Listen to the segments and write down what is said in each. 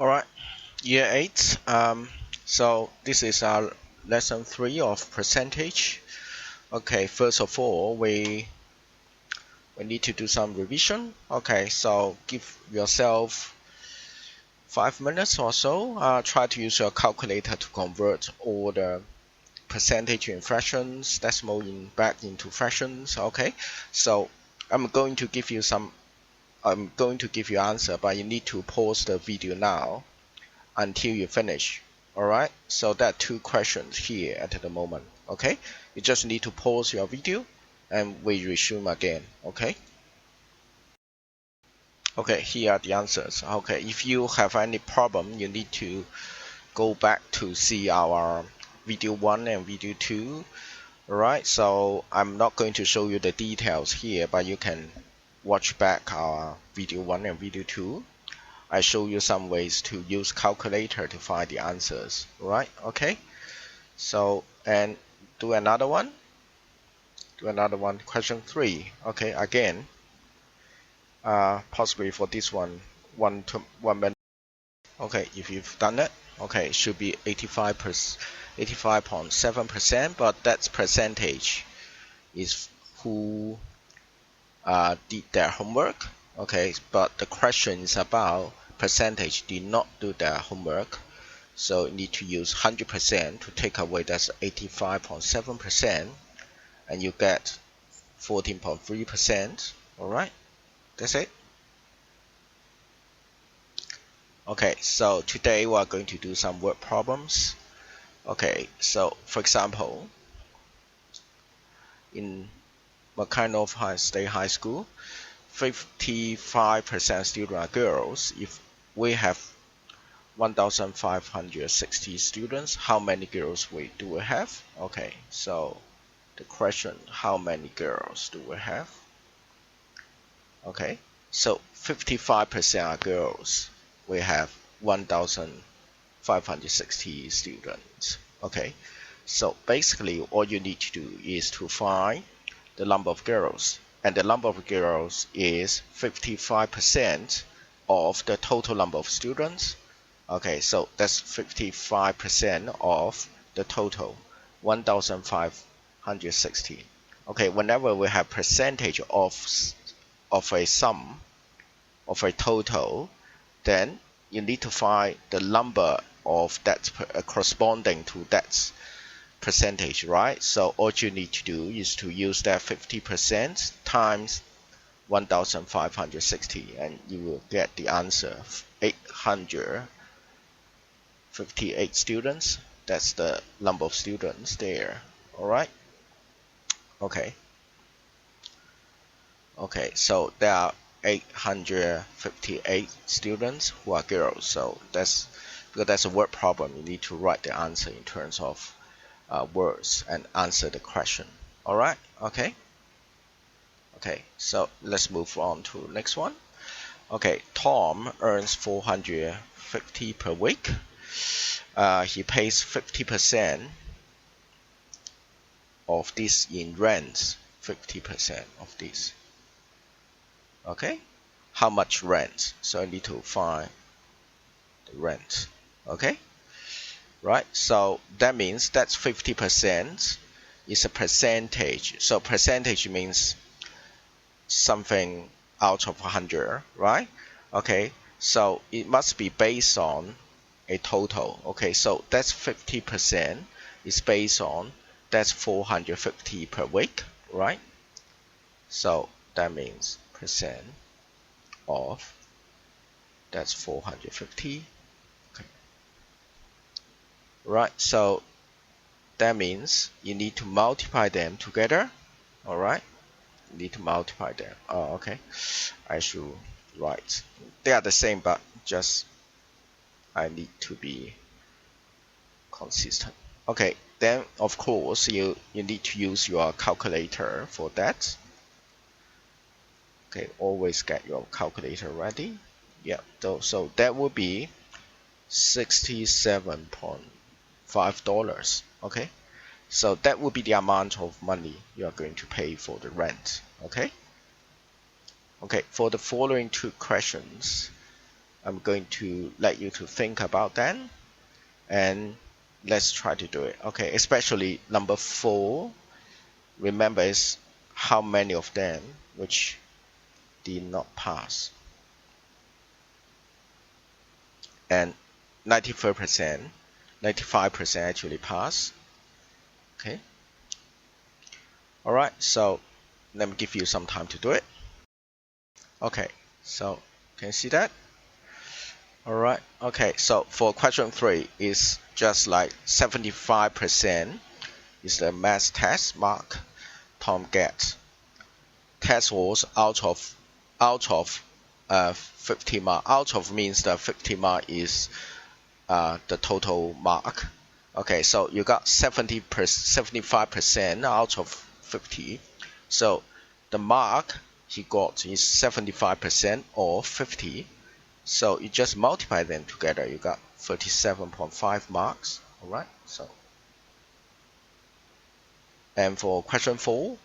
Alright, year 8. So this is our lesson 3 of percentage. Okay, first of all, we need to do some revision. Okay, so give yourself 5 minutes or so. Try to use your calculator to convert all the percentage in fractions, decimal back into fractions. Okay, so I'm going to give you answer, but you need to pause the video now until you finish. Alright, so there are 2 questions here at the moment. Okay, you just need to pause your video and we resume again. Okay, here are the answers. Okay, if you have any problem, you need to go back to see our video 1 and video 2. Alright, so I'm not going to show you the details here, but you can watch back our video 1 and video 2. I show you some ways to use calculator to find the answers, right? Okay, so and do another one. Question 3. Okay, again, possibly for this one, 1 minute. Okay, if you've done it, okay, it should be 85.7%, but that's percentage is who did their homework. Okay, but the question is about percentage did not do their homework, so you need to use 100% to take away that's 85.7%, and you get 14.3%. Alright, that's it. Okay, so today we are going to do some word problems. Okay, so for example, in McKinnon State High School, 55% students are girls. If we have 1,560 students, how many girls do we have? Okay, so the question, how many girls do we have? Okay, so 55% are girls. We have 1,560 students. Okay, so basically all you need to do is to find the number of girls, and the number of girls is 55% of the total number of students. Okay, so that's 55% of the total 1,560. Okay, whenever we have percentage of a sum of a total, then you need to find the number of that corresponding to that percentage, right? So all you need to do is to use that 50% times 1,560, and you will get the answer 858 students. That's the number of students there. Alright, okay, so there are 858 students who are girls, so because that's a word problem, you need to write the answer in terms of words and answer the question. Alright, okay, so let's move on to the next one. Okay, Tom earns 450 per week. He pays 50% of this in rent. 50% of this. Okay, how much rent? So I need to find the rent. Okay, right, so that means that's 50% is a percentage. So percentage means something out of 100, right? Okay, so it must be based on a total. Okay, so that's 50% is based on that's 450 per week, right? So that means percent of that's 450. Okay, right, so that means you need to multiply them together. Alright, you need to multiply them. Oh, okay, I should write, they are the same, but just I need to be consistent. Okay, then of course you need to use your calculator for that. Okay, always get your calculator ready. Yeah, so that would be $67.5. Okay, so that would be the amount of money you are going to pay for the rent. Okay, for the following 2 questions, I'm going to let you to think about that, and let's try to do it. Okay, especially number 4. Remember is how many of them which did not pass. And 95% actually pass. Okay. Alright, so let me give you some time to do it. Okay, so can you see that? Alright, okay, so for question 3 is just like 75% is the math test mark Tom gets. Test was out of 50 mark. Out of means the 50 mark is the total mark. Okay, so you got 75% out of 50. So the mark he got is 75% of 50. So you just multiply them together. You got 37.5 marks. All right. So, and for question 4,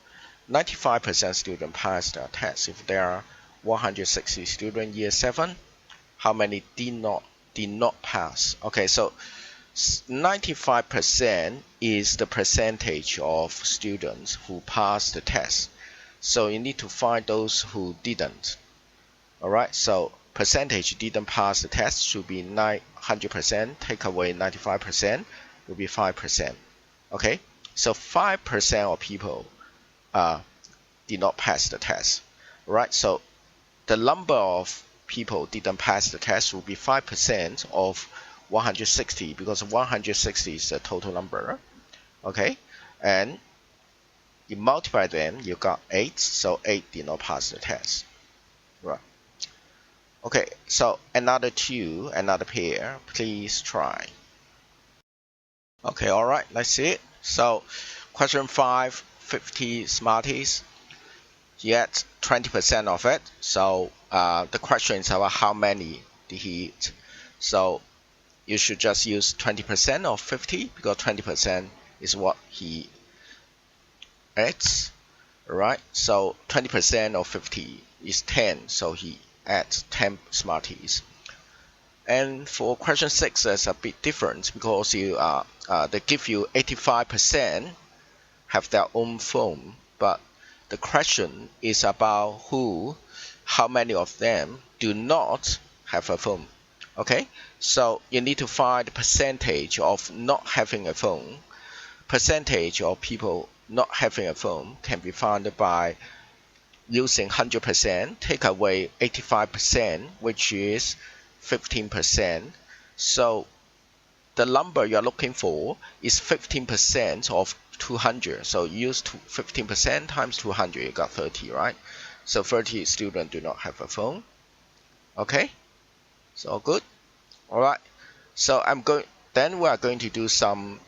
95% student passed the test. If there are 160 students year 7, how many did not pass? Okay, so 95% is the percentage of students who passed the test. So you need to find those who didn't. Alright, so percentage didn't pass the test should be 100%. Take away 95% will be 5%. Okay, so 5% of people did not pass the test. Alright, so the number of people didn't pass the test will be 5% of 160, because 160 is the total number. Okay, and you multiply them, you got 8, so 8 did not pass the test. Right. Okay, so another pair, please try. Okay, alright, let's see it. So question 5, 50 Smarties, yet 20% of it. So the question is about how many did he eat. So you should just use 20% of 50, because 20% is what he ate. Right? So 20% of 50 is 10, so he ate 10 Smarties. And for question 6, it's a bit different, because they give you 85% have their own phone, but the question is about how many of them do not have a phone. Okay, so you need to find the percentage of not having a phone. Percentage of people not having a phone can be found by using 100%, take away 85%, which is 15%. So the number you're looking for is 15% of 200. So use 15% times 200, you got 30, right? So 30 students do not have a phone. Okay, so good. All right. So then we are going to do some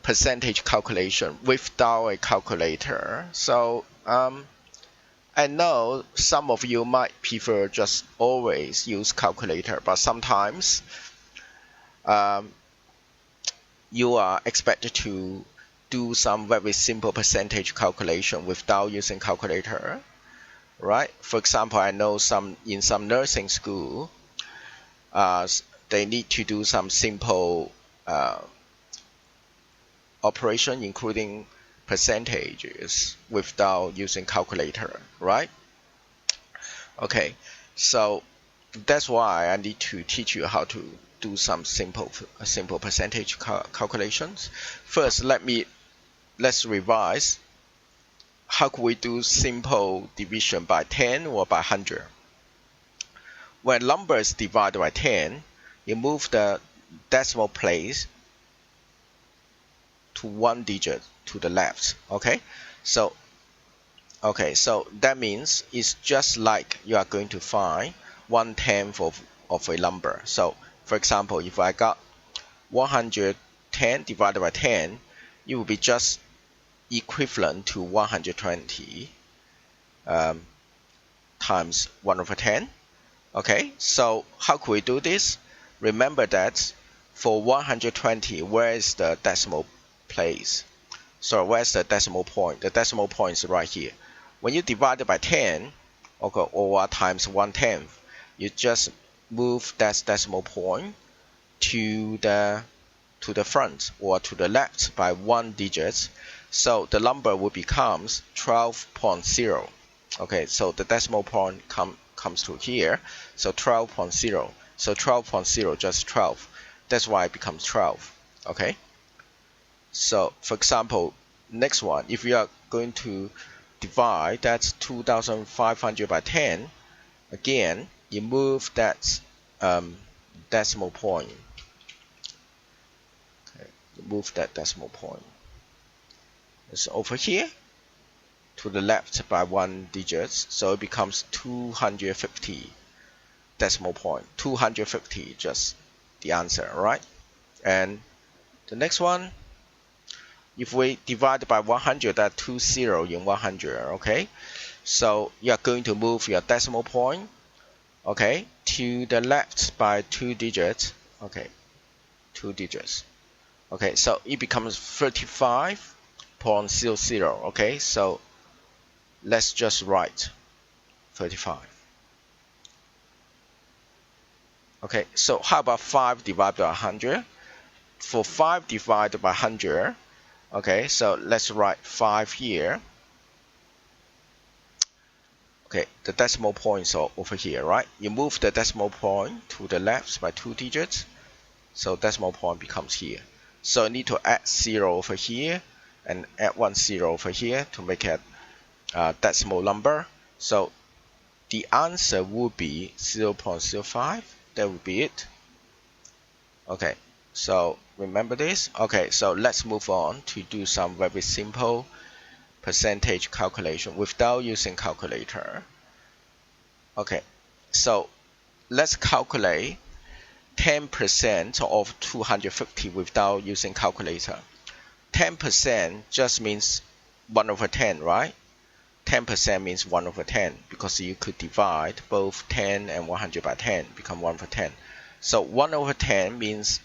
percentage calculation without a calculator. So I know some of you might prefer just always use calculator, but sometimes you are expected to do some very simple percentage calculation without using calculator, right? For example, I know in some nursing school, they need to do some simple operation, including percentages, without using calculator, right? Okay, so that's why I need to teach you how to do some simple percentage calculations. First, let's revise. How could we do simple division by 10 or by 100? When number is divided by 10, you move the decimal place to 1 digit to the left. Okay, so that means it's just like you are going to find 1/10 of a number. So for example, if I got 110 divided by 10, it will be just equivalent to 120 times 1/10. Okay, so how could we do this? Remember that for 120, where is the decimal place? So where's the decimal point? The decimal point is right here. When you divide it by 10, or times 1/10, you just move that decimal point to the front or to the left by 1 digit, so the number will becomes 12.0. Okay, so the decimal point comes to here, so 12.0. So 12.0 just 12. That's why it becomes 12. Okay. So for example, next one, if you are going to divide that's 2,500 by 10, again you move that decimal point. Okay, you move that decimal point. It's over here to the left by 1 digit, so it becomes 250 decimal point. 250, just the answer, right? And the next one, if we divide by 100, that's 20 in 100, okay? So you are going to move your decimal point, okay, to the left by 2 digits, okay, 2 digits. Okay, so it becomes 35.00, okay? So let's just write 35. Okay, so how about 5 divided by 100? For 5 divided by 100, okay, so let's write 5 here. Okay, the decimal points are over here, right? You move the decimal point to the left by 2 digits, so decimal point becomes here. So I need to add 0 over here and add 1 0 over here to make it decimal number. So the answer would be 0.05. That would be it. Okay, so remember this. Okay, so let's move on to do some very simple percentage calculation without using calculator. Okay, so let's calculate 10% of 250 without using calculator. 10% just means 1 over 10, right? 10% means 1 over 10 because you could divide both 10 and 100 by 10, become 1 over 10. So 1 over 10 means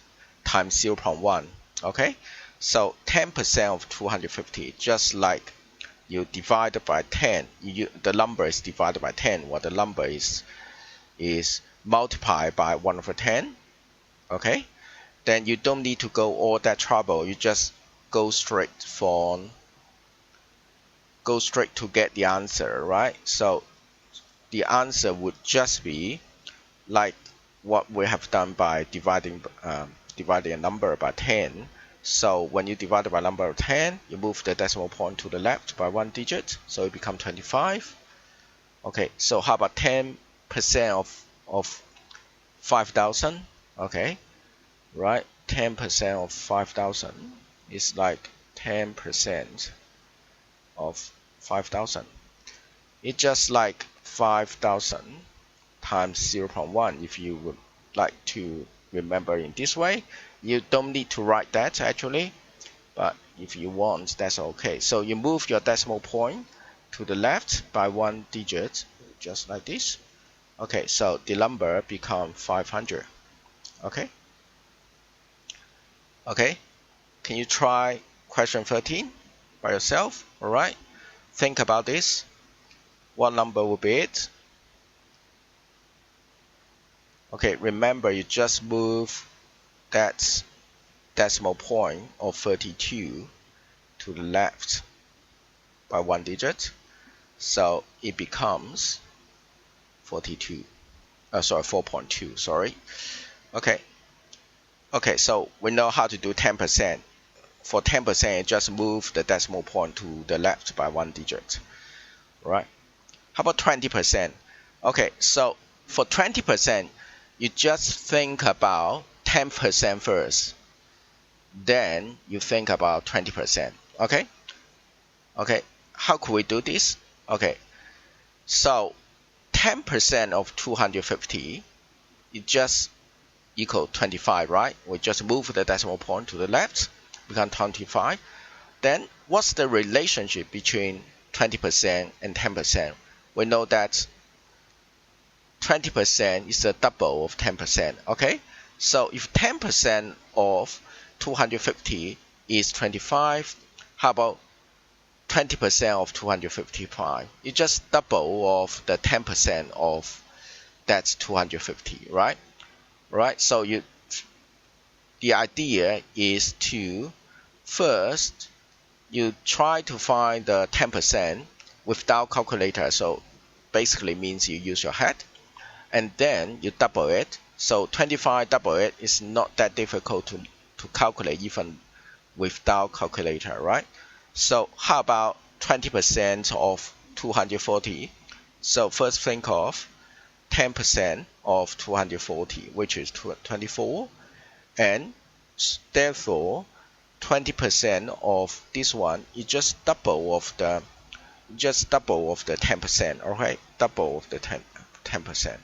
times 0.1, okay? So 10% of 250, just like you divide by 10, the number is divided by 10, or the number is multiplied by 1 over 10, okay? Then you don't need to go all that trouble, you just go straight to get the answer, right? So the answer would just be like what we have done by dividing a number by 10. So when you divide by a number of 10, you move the decimal point to the left by 1 digit, so it becomes 25. Okay, so how about 10% of 5,000? Okay, right? 10% of 5,000 is like 10% of 5,000. It's just like 5,000 times 0.1. If you would like to remember in this way, you don't need to write that actually, but if you want, that's okay. So you move your decimal point to the left by 1 digit, just like this. Okay, so the number becomes 500. Okay, can you try question 13 by yourself? All right, think about this. What number will be it? Okay, remember you just move that decimal point of 32 to the left by 1 digit, so it becomes 4.2, sorry. Okay, so we know how to do 10%. For 10%, just move the decimal point to the left by 1 digit, right? How about 20%? Okay, so for 20%, you just think about 10% first, then you think about 20%. Okay, how could we do this? Okay, so 10% of 250 is just equal 25, right? We just move the decimal point to the left, become 25. Then what's the relationship between 20% and 10%? We know that 20% is the double of 10%, okay? So if 10% of 250 is 25, how about 20% of 255? It's just double of the 10% of that's 250, right? Right, so the idea is to first you try to find the 10% without calculator, so basically means you use your head, and then you double it. So 25 double it is not that difficult to calculate even without calculator, right? So how about 20% of 240? So first think of 10% of 240, which is 24, and therefore 20% of this one is just double of the 10%. Okay, double of the 10%.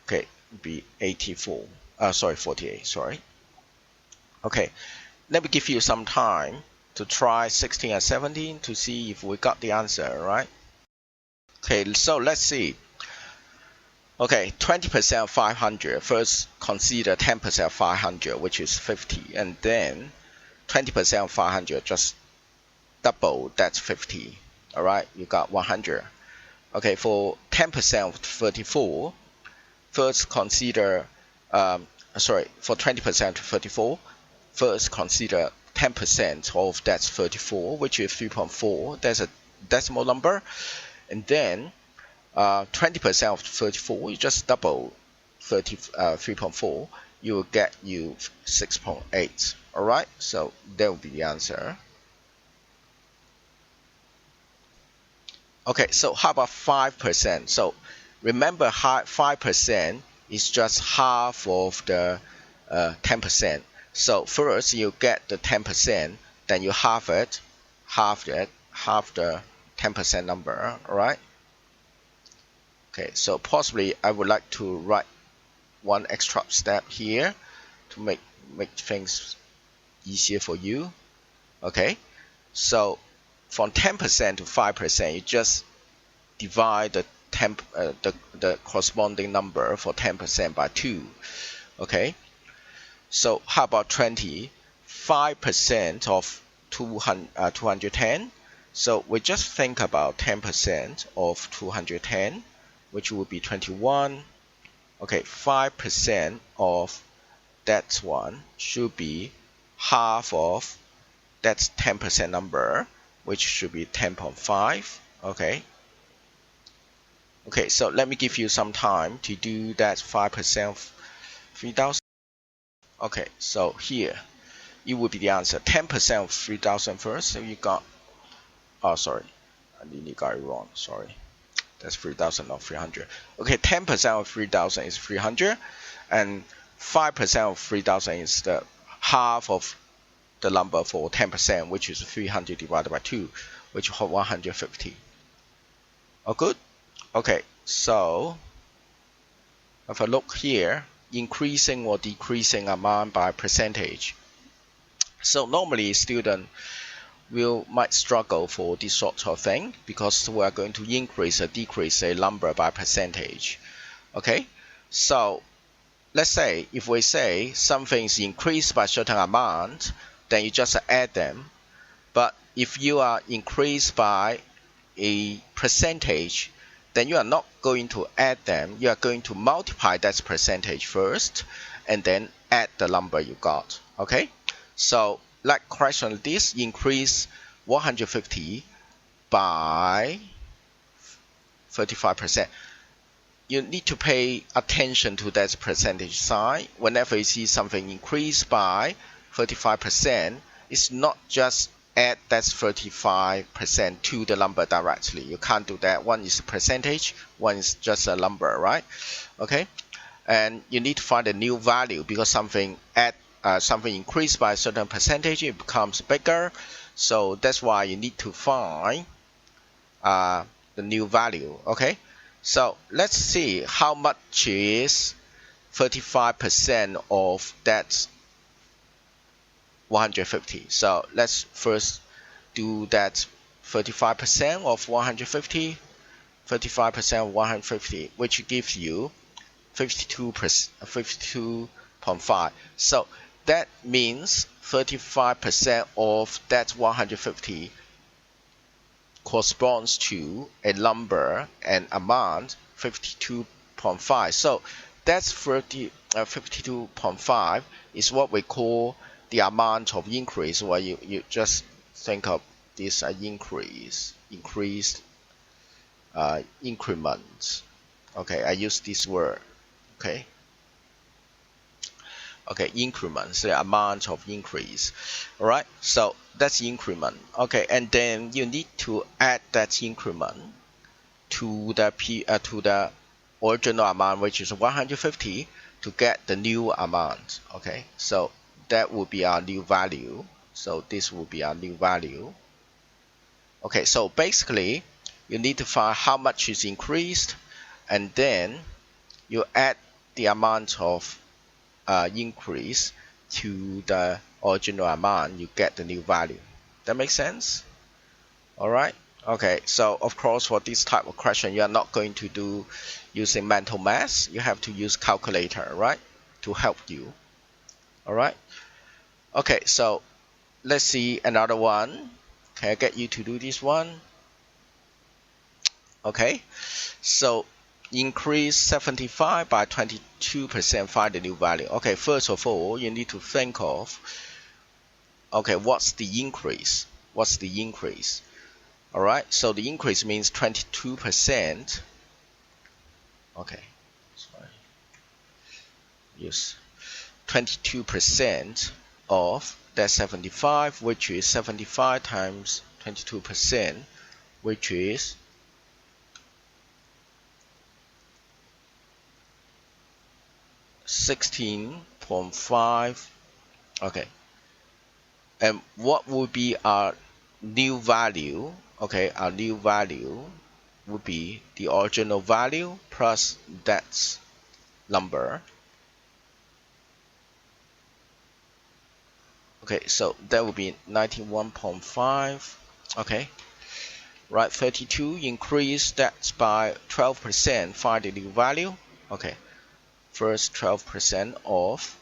Okay, be 84. Sorry, 48. Sorry. Okay, let me give you some time to try 16 and 17 to see if we got the answer, right? Okay, so let's see. Okay, 20% of 500. First consider 10% of 500, which is 50, and then 20% of 500, just double, that's 50. All right, you got 100. Okay, for 10% of 34, first consider, for 20% of 34, first consider 10% of that's 34, which is 3.4. That's a decimal number. And then 20% of 34, you just double 3.4, you will get you 6.8. All right, so that will be the answer. Okay, so how about 5%? So remember, 5% is just half of the 10%. So first you get the 10%, then you half it, half the 10% number. All right. Okay, so possibly I would like to write one extra step here to make things easier for you. Okay, so from 10% to 5%, you just divide the corresponding number for 10% by 2. Okay, so how about 20? 5% of 210. So we just think about 10% of 210, which will be 21. Okay, 5% of that one should be half of that's 10% number, which should be 10.5. Okay. Okay, so let me give you some time to do that 5% of 3,000. Okay, so here it would be the answer. 10% of 3,000 first. So you got, oh sorry, I nearly got it wrong. Sorry, that's 3,000 not 300. Okay, 10% of 3,000 is 300, and 5% of 3,000 is the half of the number for 10%, which is 300 divided by 2, which is 150. Oh, good. Okay, so if I look here, increasing or decreasing amount by percentage. So normally student might struggle for this sort of thing because we are going to increase or decrease a number by percentage. Okay, so let's say if we say something is increased by a certain amount, then you just add them. But if you are increased by a percentage, then you are not going to add them. You are going to multiply that percentage first and then add the number you got. Okay, so like question like this, increase 150 by 35%. You need to pay attention to that percentage sign. Whenever you see something increased by 35%, it's not just add that 35% to the number directly. You can't do that. One is a percentage, one is just a number, right? Okay, and you need to find a new value because something increased by a certain percentage, it becomes bigger. So that's why you need to find the new value. Okay, so let's see how much is 35% of that 150. So let's first do that 35% of 150, 35% of 150, which gives you 52.5. So that means 35% of that 150 corresponds to a number and amount 52 52.5. So that's 52.5 is what we call the amount of increase, where you just think of this increased increments. Okay, I use this word. Okay, increments, the amount of increase. All right, so that's increment. Okay, and then you need to add that increment to the original amount, which is 150, to get the new amount. Okay, so that will be our new value. So this will be our new value. Okay, so basically you need to find how much is increased, and then you add the amount of increase to the original amount, you get the new value. That makes sense? Alright. Okay, so of course for this type of question you are not going to do using mental math. You have to use calculator, right, to help you. Alright. Okay, so let's see another one. Can I get you to do this one? Okay, so increase 75 by 22%, find the new value. Okay, first of all you need to think of, okay, what's the increase? Alright, so the increase means 22%. Okay, sorry. Yes, 22% of that 75, which is 75 times 22%, which is 16.5. Okay, and what would be our new value? Okay, our new value would be the original value plus that number. Okay, so that would be 91.5. Okay, right, 32, increase that by 12%, find the new value. Okay, first 12% of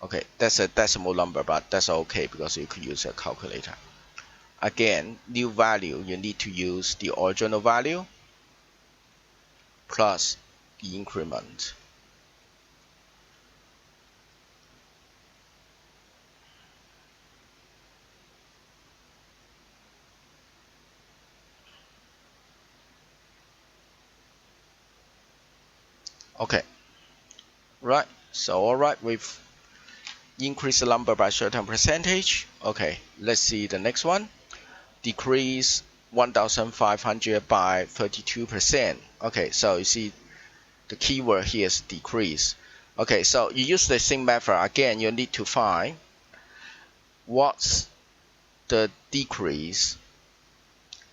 okay, that's a decimal number, but that's okay because you could use a calculator. Again, new value, you need to use the original value plus the increment. Okay, right, so alright, we've increased the number by a certain percentage. Okay, let's see the next one. Decrease 1500 by 32%. Okay, so you see the keyword here is decrease. Okay, so you use the same method again. You need to find what's the decrease,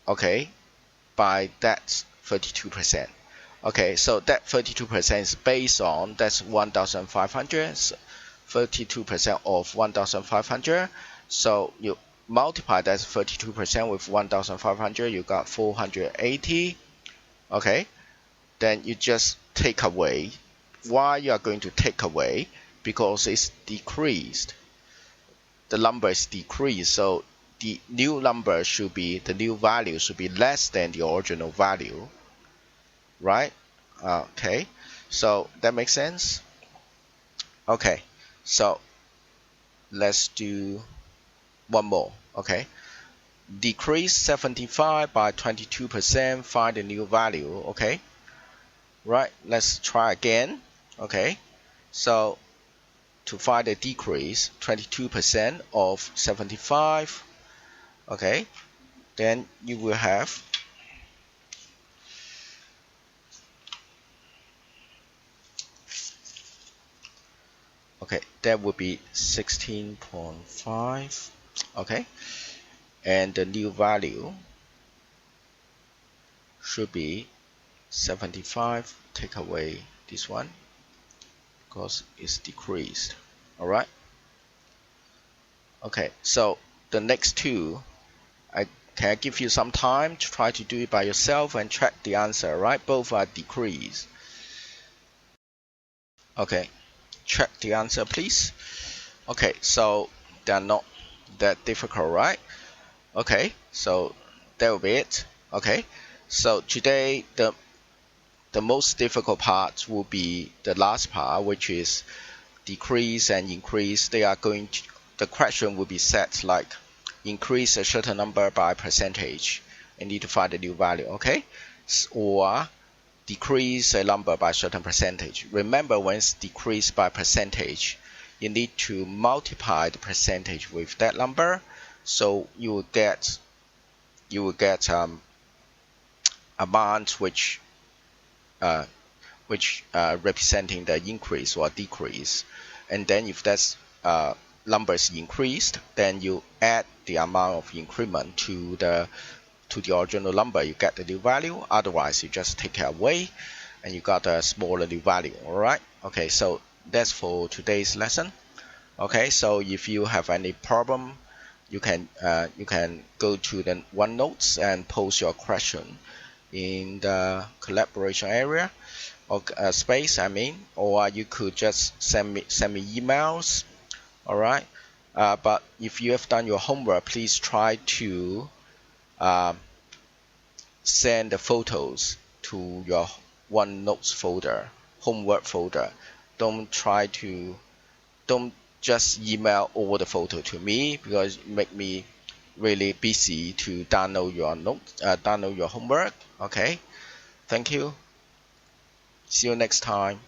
okay, by that 32%. Okay, so that 32% is based on that's 1500, 32% of 1500. So you multiply that 32% with 1500, you got 480. Okay, then you just take away. Why you are going to take away? Because it's decreased. The number is decreased, so the new number should be, the new value should be less than the original value, right? Okay, so that makes sense. Okay, so let's do one more. Okay, decrease 75 by 22%, find the new value. Okay, right, let's try again. Okay, so to find the decrease, 22% of 75. Okay, then you will have okay, that would be 16.5. Okay, and the new value should be 75. Take away this one because it's decreased. Alright, okay, so the next two, can I give you some time to try to do it by yourself and check the answer, right? Both are decreased. Okay, check the answer please. Okay, so they're not that difficult, right? Okay, so that will be it. Okay, so today the most difficult part will be the last part, which is decrease and increase. They are going to, the question will be set like increase a certain number by percentage and need to find a new value. Okay, or decrease a number by certain percentage. Remember, when it's decreased by percentage, you need to multiply the percentage with that number, so you will get amount uh, which representing the increase or decrease. And then if that's number is increased, then you add the amount of increment to the original number, you get the new value. Otherwise, you just take it away and you got a smaller new value. Alright, okay, so that's for today's lesson. Okay, so if you have any problem, you can go to the OneNote and post your question in the collaboration area or space, I mean, or you could just send me emails. Alright, but if you have done your homework, please try to send the photos to your OneNote folder, homework folder. Don't just email all the photo to me, because it make me really busy to download your download your homework. Okay, thank you. See you next time.